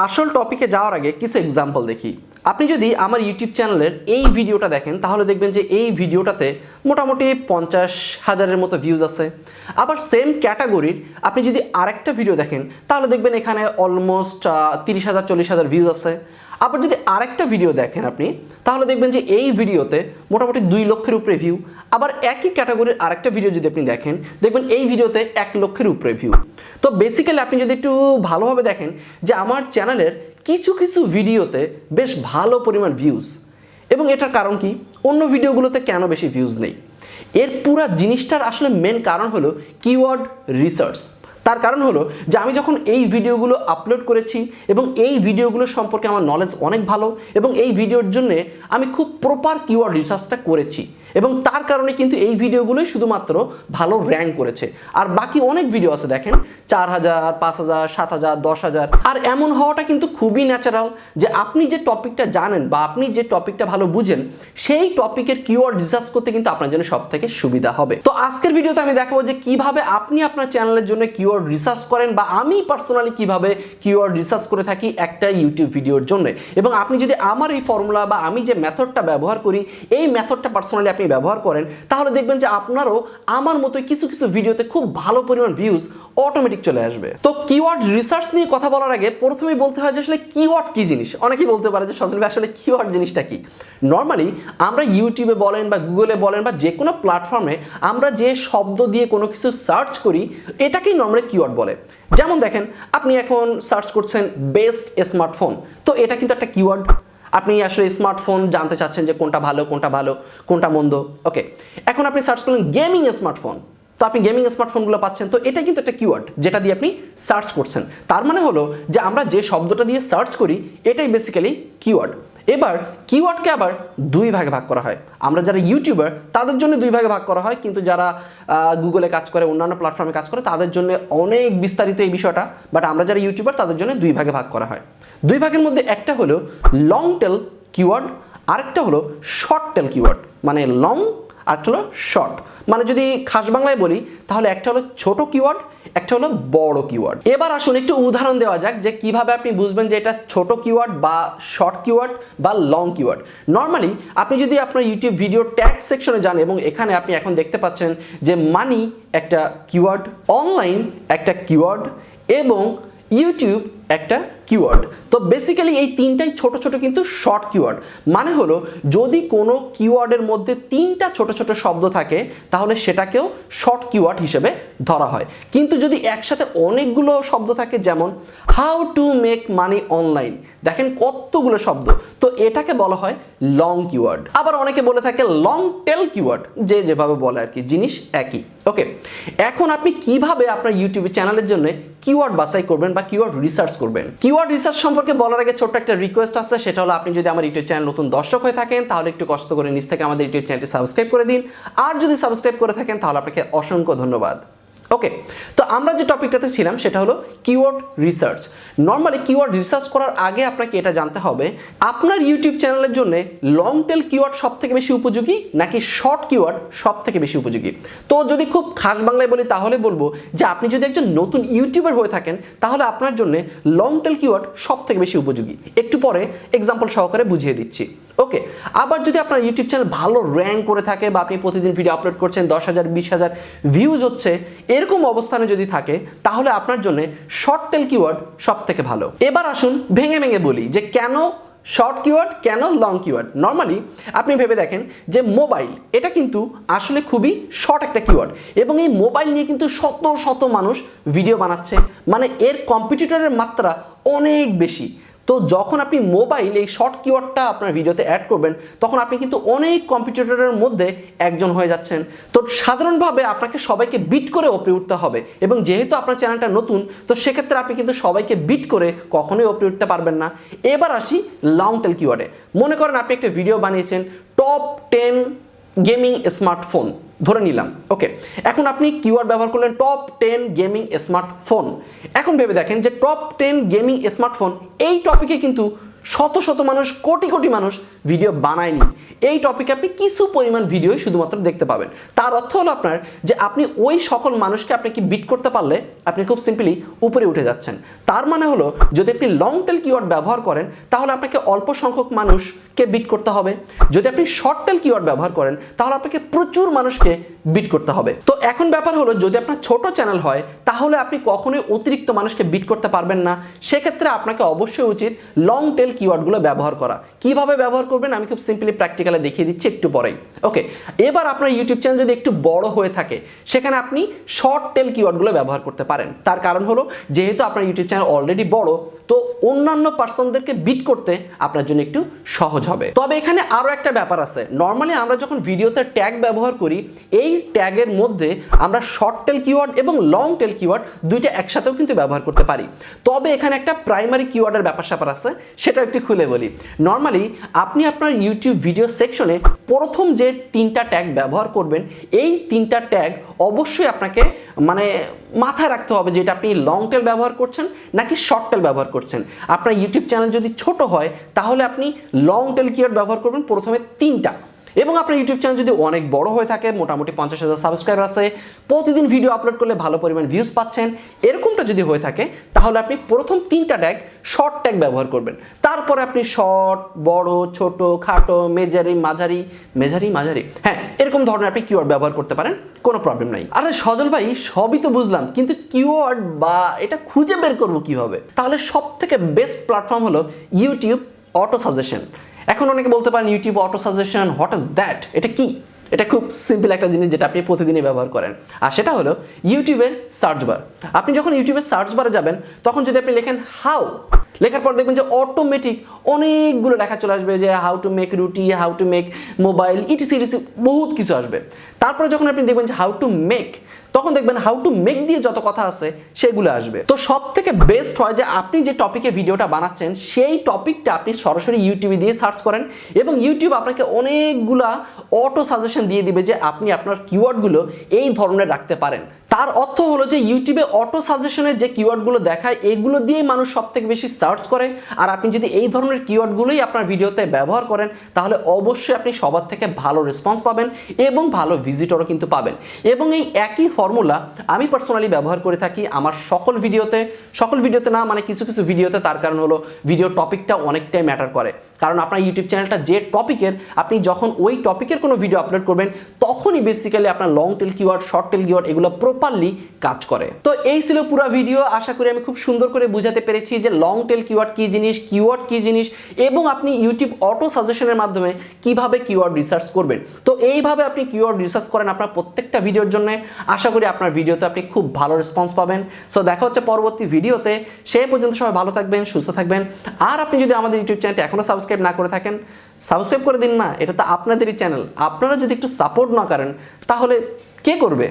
আসল টপিকে যাওয়ার আগে কিছু এক্সাম্পল দেখি। আপনি যদি আমার ইউটিউব চ্যানেলের এই ভিডিওটা দেখেন তাহলে দেখবেন যে এই ভিডিওটাতে মোটামুটি 50,000-এর মতো ভিউজ আছে। আবার সেম ক্যাটাগরির আপনি যদি আরেকটা ভিডিও দেখেন তাহলে দেখবেন এখানে অলমোস্ট 30,000-40,000 ভিউজ আছে। আবার যদি আরেকটা ভিডিও দেখেন আপনি তাহলে দেখবেন যে এই ভিডিওতে মোটামুটি 2 লক্ষের উপরে ভিউ। আবার একই ক্যাটাগরির আরেকটা ভিডিও যদি আপনি দেখেন দেখবেন এই ভিডিওতে 1 লক্ষের উপরে ভিউ। তো বেসিক্যালি আপনি যদি একটু ভালোভাবে দেখেন যে আমার চ্যানেলের কিছু কিছু ভিডিওতে বেশ ভালো পরিমাণ ভিউজ, এবং এটার কারণ কি, অন্য ভিডিওগুলোতে কেন বেশি ভিউজ নেই, এর পুরো জিনিসটার আসলে মেন কারণ হলো কিওয়ার্ড রিসার্চ। তার কারণ হলো যে আমি যখন এই ভিডিওগুলো আপলোড করেছি এবং এই ভিডিওগুলো সম্পর্কে আমার নলেজ অনেক ভালো, এবং এই ভিডিওর জন্য আমি খুব প্রপার কিওয়ার্ড রিসার্চটা করেছি, এবং তার কারণে কিন্তু এই ভিডিওগুলোই শুধুমাত্র ভালো র্যাঙ্ক করেছে। আর বাকি অনেক ভিডিও আছে দেখেন 4,000, 5,000, 7,000, 10,000। আর এমন হওয়াটা কিন্তু খুবই ন্যাচারাল যে আপনি যে টপিকটা জানেন বা আপনি যে টপিকটা ভালো বুঝেন সেই টপিকের কিওয়ার্ড রিসার্চ করতে কিন্তু আপনার জন্য সব থেকে সুবিধা হবে। তো আজকের ভিডিওতে আমি দেখাবো যে কিভাবে আপনি আপনার চ্যানেলের জন্য কিওয়ার্ড রিসার্চ করেন, বা আমি পার্সোনালি কিভাবে কিওয়ার্ড রিসার্চ করে থাকি একটা ইউটিউব ভিডিওর জন্য। এবং আপনি যদি আমার এই ফর্মুলা বা আমি যে মেথডটা ব্যবহার করি এই মেথডটা পার্সোনালি আপনি ব্যবহার করেন তাহলে দেখবেন যে আপনারও আমার মতোই কিছু কিছু ভিডিওতে খুব ভালো পরিমাণ ভিউজ অটোমেটিক চলে আসবে। তো কিওয়ার্ড রিসার্চ নিয়ে কথা বলার আগে প্রথমেই বলতে হয় যে আসলে কিওয়ার্ড কি জিনিস। অনেকেই বলতে পারে যে সজল ভাই আসলে কিওয়ার্ড জিনিসটা কি। নর্মালি আমরা ইউটিউবে বলেন বা গুগলে বলেন বা যে কোনো প্ল্যাটফর্মে আমরা যে শব্দ দিয়ে কোনো কিছু সার্চ করি এটাকেই নর্মালি কিওয়ার্ড বলে। যেমন দেখেন আপনি এখন সার্চ করছেন বেস্ট স্মার্টফোন, তো এটা কিন্তু একটা কিওয়ার্ড। আপনি আসলে স্মার্টফোন জানতে চাচ্ছেন যে কোনটা ভালো কোনটা মন্দ। ওকে, এখন আপনি সার্চ করলেন গেমিং স্মার্টফোন, তো আপনি গেমিং স্মার্টফোনগুলো পাচ্ছেন, তো এটা কিন্তু একটা কিওয়ার্ড যেটা দিয়ে আপনি সার্চ করছেন। তার মানে হলো যে আমরা যে শব্দটা দিয়ে সার্চ করি এটাই বেসিক্যালি কিওয়ার্ড। এবার কিওয়ার্ডকে আবার 2 ভাগে ভাগ করা হয়। আমরা যারা ইউটিউবার তাদের জন্য 2 ভাগে ভাগ করা হয়, কিন্তু যারা গুগলে কাজ করে অন্যান্য প্ল্যাটফর্মে কাজ করে তাদের জন্য অনেক বিস্তারিত এই বিষয়টা, বাট আমরা যারা ইউটিউবার তাদের জন্য 2 ভাগে ভাগ করা হয়। 2 ভাগের মধ্যে একটা হলো লং টেল কিওয়ার্ড, আরেকটা হলো শর্ট টেল কিওয়ার্ড। মানে লং আরেকটা হলো শর্ট। মানে যদি খাস বাংলায় বলি তাহলে একটা হলো ছোট কিওয়ার্ড, একটা হলো বড় কিওয়ার্ড। এবার আসুন একটু উদাহরণ দেওয়া যাক যে কিভাবে আপনি বুঝবেন যে এটা ছোট কিওয়ার্ড বা শর্ট কিওয়ার্ড বা লং কিওয়ার্ড। নর্মালি আপনি যদি আপনার ইউটিউব ভিডিও ট্যাগ সেকশনে যান এবং এখানে আপনি এখন দেখতে পাচ্ছেন যে মানি একটা কিওয়ার্ড, অনলাইন একটা কিওয়ার্ড এবং ইউটিউব একটা কিওয়ার্ড। তো বেসিক্যালি এই 3টাই ছোট ছোট কিন্তু শর্ট কিওয়ার্ড। মানে হলো যদি কোনো কিওয়ার্ডের মধ্যে 3টা ছোট ছোট শব্দ থাকে তাহলে সেটাকেও শর্ট কিওয়ার্ড হিসেবে ধরা হয়। কিন্তু যদি একসাথে অনেকগুলো শব্দ থাকে, যেমন how to make money online, দেখেন কতগুলো শব্দ, তো এটাকে বলা হয় লং কিওয়ার্ড। আবার অনেকে বলে থাকে লং টেল কিওয়ার্ড, যে যেভাবে বলে আর কি, জিনিস একই। ওকে, এখন আপনি কিভাবে আপনার ইউটিউব চ্যানেলের জন্য কিওয়ার্ড বাছাই করবেন বা কিওয়ার্ড রিসার্চ করবেন। কিওয়ার্ড রিসার্চ সম্পর্কে বলার আগে ছোট্ট একটা রিকোয়েস্ট আছে, সেটা হলো আপনি যদি আমার ইউটিউব চ্যানেল নতুন দর্শক হয়ে থাকেন তাহলে একটু কষ্ট করে নিচ থেকে আমাদের ইউটিউব চ্যানেলটি সাবস্ক্রাইব করে দিন, আর যদি সাবস্ক্রাইব করে থাকেন তাহলে আপনাকে অসংখ্য ধন্যবাদ। ওকে, তো আমরা যে টপিকটাতে ছিলাম সেটা হলো keyword research. Normally keyword research করার আগে আপনাকে এটা জানতে হবে আপনার ইউটিউব চ্যানেলের জন্য লং টেল কিওয়ার্ড সব থেকে বেশি উপযোগী নাকি শর্ট কিওয়ার্ড সব থেকে বেশি উপযোগী। তো যদি খুব খাস বাংলায় বলি তাহলে বলবো যে আপনি যদি একজন নতুন ইউটিউবার হয়ে থাকেন তাহলে আপনার জন্য লং টেল কিওয়ার্ড সব থেকে বেশি উপযোগী। একটু পরে এক্সাম্পল সহকারে বুঝিয়ে দিচ্ছি। ওকে, আবার যদি আপনার ইউটিউব চ্যানেল ভালো র্যাঙ্ক করে থাকে বা আপনি প্রতিদিন ভিডিও আপলোড করছেন 10,000, 20,000 ভিউজ হচ্ছে, এরকম অবস্থানে যদি থাকে তাহলে আপনার জন্য শর্ট টেল কিওয়ার্ড সব থেকে ভালো। এবার আসুন ভেঙে ভেঙে বলি যে কেন শর্ট কিওয়ার্ড, কেন লং কিওয়ার্ড। নর্মালি আপনি ভেবে দেখেন যে মোবাইল এটা কিন্তু আসলে খুবই শর্ট একটা কিওয়ার্ড, এবং এই মোবাইল নিয়ে কিন্তু শত শত মানুষ ভিডিও বানাচ্ছে, মানে এর কম্পিটিটরের মাত্রা অনেক বেশি। তো যখন আপনি মোবাইল এই শর্ট কিওয়ার্ডটা আপনার ভিডিওতে অ্যাড করবেন তখন আপনি কিন্তু অনেক কম্পিটিটরের মধ্যে একজন হয়ে যাচ্ছেন। তো সাধারণভাবে আপনাকে সবাইকে বিট করে ওপরে উঠতে হবে, এবং যেহেতু আপনার চ্যানেলটা নতুন তো সেক্ষেত্রে আপনি কিন্তু সবাইকে বিট করে কখনোই ওপরে উঠতে পারবেন না। এবার আসি লং টেল কিওয়ার্ডে। মনে করেন আপনি একটা ভিডিও বানিয়েছেন টপ 10 গেমিং স্মার্টফোন ধরে নিলাম। ওকে, এখন আপনি কিওয়ার্ড ব্যবহার করলেন টপ 10 গেমিং স্মার্টফোন। এখন ভেবে দেখেন যে টপ 10 গেমিং স্মার্টফোন এই টপিকে কিন্তু শত শত মানুষ, কোটি কোটি মানুষ ভিডিও বানায়নি। এই টপিকে আপনি কিছু পরিমাণ ভিডিও শুধুমাত্র দেখতে পাবেন। তার অর্থ হলো আপনার যে আপনি ওই সকল মানুষকে আপনি কি বিট করতে পারলে আপনি খুব সিম্পলি উপরে উঠে যাচ্ছেন। তার মানে হলো যদি আপনি লং টেল কিওয়ার্ড ব্যবহার করেন তাহলে আপনাকে অল্প সংখ্যক মানুষকে বিট করতে হবে। যদি আপনি শর্ট টেল কিওয়ার্ড ব্যবহার করেন তাহলে আপনাকে প্রচুর মানুষকে বিট করতে হবে। তো এখন ব্যাপার হলো যদি আপনার ছোট চ্যানেল হয় তাহলে আপনি কখনোই অতিরিক্ত মানুষকে বিট করতে পারবেন না। সেক্ষেত্রে আপনাকে অবশ্যই উচিত লং টেল কিওয়ার্ডগুলো ব্যবহার করা। কিভাবে ব্যবহার করবেন আমি খুব সিম্পলি প্র্যাকটিক্যালি দেখিয়ে দিচ্ছি একটু পরেই। ওকে, এবার আপনার ইউটিউব চ্যানেল যদি একটু বড় হয়ে থাকে সেখানে আপনি শর্ট টেল কিওয়ার্ডগুলো ব্যবহার করতে পারেন। তার কারণ হলো যেহেতু আপনার ইউটিউব চ্যানেল অলরেডি বড়, তো অন্যান্য পার্সনদেরকে বিট করতে আপনার জন্য একটু সহজ হবে। তবে এখানে আরও একটা ব্যাপার আছে। নর্মালি আমরা যখন ভিডিওতে ট্যাগ ব্যবহার করি এই ট্যাগের মধ্যে আমরা শর্ট টেল কিওয়ার্ড এবং লং টেল কিওয়ার্ড দুইটা একসাথেও কিন্তু ব্যবহার করতে পারি। তবে এখানে একটা প্রাইমারি কিওয়ার্ডের ব্যাপার স্যাপার আছে, সেটা একটু খুলে বলি। নর্মালি আপনি আপনার ইউটিউব ভিডিও সেকশনে প্রথম যে 3টা ট্যাগ ব্যবহার করবেন এই 3টা ট্যাগ অবশ্যই আপনাকে মাথায় রাখতে হবে যে এটা আপনি লং টেল ব্যবহার করছেন নাকি শর্ট টেল ব্যবহার করছেন। আপনার ইউটিউব চ্যানেল যদি ছোট হয় তাহলে আপনি লং টেল কিওয়ার্ড ব্যবহার করবেন প্রথমে 3টা। এবং আপনার ইউটিউব চ্যানেল যদি অনেক বড় হয়ে থাকে, মোটামুটি 50,000 সাবস্ক্রাইবার আছে, প্রতিদিন ভিডিও আপলোড করলে ভালো পরিমাণ ভিউজ পাচ্ছেন, এরকমটা যদি হয়ে থাকে তাহলে আপনি প্রথম 3টা ট্যাগ শর্ট ট্যাগ ব্যবহার করবেন। তারপরে আপনি শর্ট, বড়, ছোট, খাটো, মাঝারি হ্যাঁ এরকম ধরনের আপনি কিওয়ার্ড ব্যবহার করতে পারেন, কোনো প্রবলেম নাই। আরে সজল ভাই সবই তো বুঝলাম, কিন্তু কিওয়ার্ড বা এটা খুঁজে বের করবো কিভাবে? তাহলে সব থেকে বেস্ট প্ল্যাটফর্ম হলো ইউটিউব অটো সাজেশন। এখন অনেকে বলতে পারেন YouTube auto suggestion, what is that? এটা কি? এটা খুব সিম্পল একটা জিনিস যেটা আপনি প্রতিদিনই ব্যবহার করেন, আর সেটা হলো ইউটিউবের সার্চ বার। আপনি যখন ইউটিউবের সার্চ বারে যাবেন তখন যদি আপনি লেখেন হাউ, লেখার পর দেখবেন যে অটোমেটিক অনেকগুলো লেখা চলে আসবে, যে হাউ টু মেক রুটি, how to make mobile, etc বহুত কিছু আসবে। তারপরে যখন আপনি দেখবেন যে হাউ টু মেক, তখন দেখবেন হাউ টু মেক দিয়ে যত কথা আছে সেগুলো আসবে। তো সব থেকে বেস্ট হয় যে আপনি যে টপিকে ভিডিওটা বানাচ্ছেন সেই টপিকটা আপনি সরাসরি ইউটিউবে দিয়ে সার্চ করেন এবং ইউটিউব আপনাকে অনেকগুলা অটো সাজেশন দিয়ে দিবে যে আপনি আপনার কিওয়ার্ডগুলো এই ধরনের রাখতে পারেন। তার অর্থ হলো যে ইউটিউবে অটো সাজেশনের যে কিওয়ার্ডগুলো দেখায় এগুলো দিয়েই মানুষ সব থেকে বেশি সার্চ করে। আর আপনি যদি এই ধরনের কিওয়ার্ডগুলোই আপনার ভিডিওতে ব্যবহার করেন তাহলে অবশ্যই আপনি সবার থেকে ভালো রেসপন্স পাবেন এবং ভালো ভিজিটরও কিন্তু পাবেন। এবং এই একই ফর্মুলা আমি পার্সোনালি ব্যবহার করে থাকি আমার সকল ভিডিওতে না, কিছু কিছু ভিডিওতে। তার কারণ হলো ভিডিও টপিকটা অনেকটাই ম্যাটার করে। কারণ আপনার ইউটিউব চ্যানেলটা যে টপিকের, আপনি যখন ওই টপিকের কোনো ভিডিও আপলোড করবেন তখনই বেসিক্যালি আপনার long tail keyword, short tail keyword এগুলো প্রপারলি কাজ করে। তো এই ছিল পুরো ভিডিও। আশা করি আমি খুব সুন্দর করে বুঝাতে পেরেছি যে লং টেল কিওয়ার্ড কি জিনিস, কিওয়ার্ড কি জিনিস, এবং আপনি ইউটিউব অটো সাজেশনের মাধ্যমে কিভাবে কিওয়ার্ড রিসার্চ করবেন। তো এইভাবে আপনি কিওয়ার্ড রিসার্চ করেন আপনার প্রত্যেকটা ভিডিওর জন্য। আশা করি আপনার ভিডিওতে আপনি খুব ভালো রেসপন্স পাবেন। সো দেখা হচ্ছে পরবর্তী ভিডিওতে। সেই পর্যন্ত সবাই ভালো থাকবেন, সুস্থ থাকবেন। আর আপনি যদি আমাদের ইউটিউব চ্যানেলটি এখনো সাবস্ক্রাইব না করে থাকেন, সাবস্ক্রাইব করে দিন না, এটা তো আপনাদেরই চ্যানেল। আপনারা যদি একটু সাপোর্ট না করেন তাহলে কে করবে?